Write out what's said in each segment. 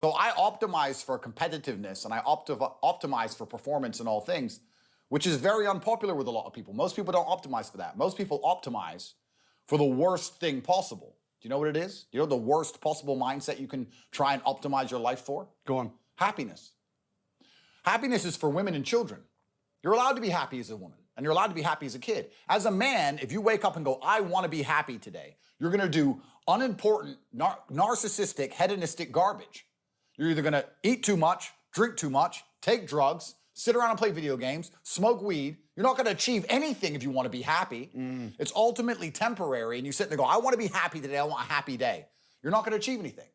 So I optimize for competitiveness and I optimize for performance in all things, which is very unpopular with a lot of people. Most people don't optimize for that. Most people optimize for the worst thing possible. Do you know what it is? You know the worst possible mindset you can try and optimize your life for? Go on. Happiness. Happiness is for women and children. You're allowed to be happy as a woman, and you're allowed to be happy as a kid. As a man, if you wake up and go, I want to be happy today, you're going to do unimportant, narcissistic, hedonistic garbage. You're either going to eat too much, drink too much, take drugs, sit around and play video games, smoke weed. You're not going to achieve anything if you want to be happy. It's ultimately temporary, and you sit there and go, I want to be happy today, I want a happy day. You're not going to achieve anything.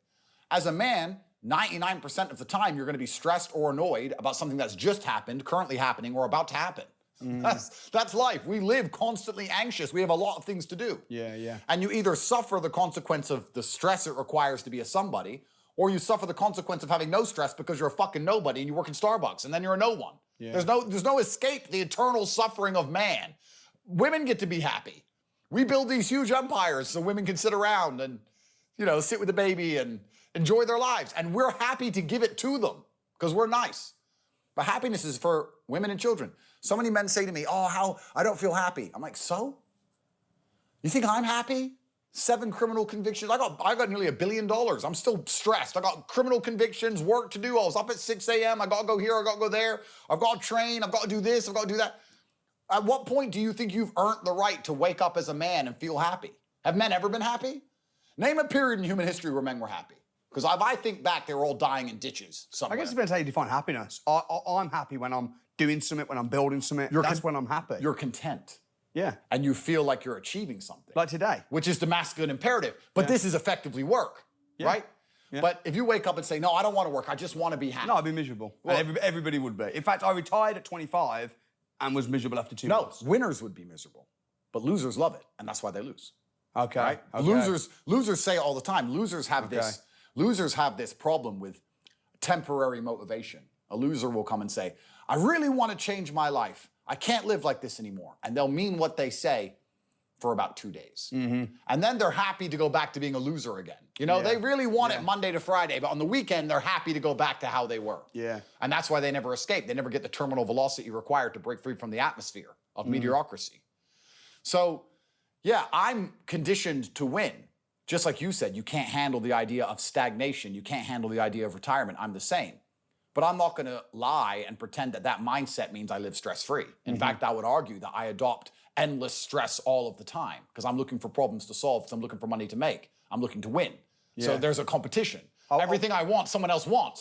As a man, 99% of the time, you're going to be stressed or annoyed about something that's just happened, currently happening, or about to happen. That's life. We live constantly anxious. We have a lot of things to do. Yeah. And you either suffer the consequence of the stress it requires to be a somebody, or you suffer the consequence of having no stress because you're a fucking nobody and you work in Starbucks and then you're a no one. Yeah. There's no escape the eternal suffering of man. Women get to be happy. We build these huge empires so women can sit around and, sit with the baby and enjoy their lives. And we're happy to give it to them because we're nice. But happiness is for women and children. So many men say to me, how I don't feel happy. I'm like, so? You think I'm happy? 7 criminal convictions. I got nearly $1 billion. I'm still stressed. I got criminal convictions, work to do. I was up at 6 a.m. I got to go here. I got to go there. I've got to train. I've got to do this. I've got to do that. At what point do you think you've earned the right to wake up as a man and feel happy? Have men ever been happy? Name a period in human history where men were happy. Because if I think back, they were all dying in ditches somewhere. I guess it depends how you define happiness. I'm happy when I'm doing something, when I'm building something. That's when I'm happy. You're content. Yeah. And you feel like you're achieving something. Like today. Which is the masculine imperative. But this is effectively work, right? Yeah. But if you wake up and say, no, I don't want to work, I just want to be happy. No, I'd be miserable. Well, and everybody would be. In fact, I retired at 25 and was miserable after 2 months. No, winners would be miserable. But losers love it, and that's why they lose. Okay. Right? Okay. Losers say it all the time. Losers have this problem with temporary motivation. A loser will come and say, I really want to change my life. I can't live like this anymore. And they'll mean what they say for about 2 days. And then they're happy to go back to being a loser again. They really want it Monday to Friday, but on the weekend, they're happy to go back to how they were. Yeah. And that's why they never escape. They never get the terminal velocity required to break free from the atmosphere of mediocrity. So, I'm conditioned to win. Just like you said, you can't handle the idea of stagnation. You can't handle the idea of retirement. I'm the same. But I'm not going to lie and pretend that mindset means I live stress-free. In fact, I would argue that I adopt endless stress all of the time because I'm looking for problems to solve, because I'm looking for money to make. I'm looking to win. So there's a competition. Everything I want, someone else wants.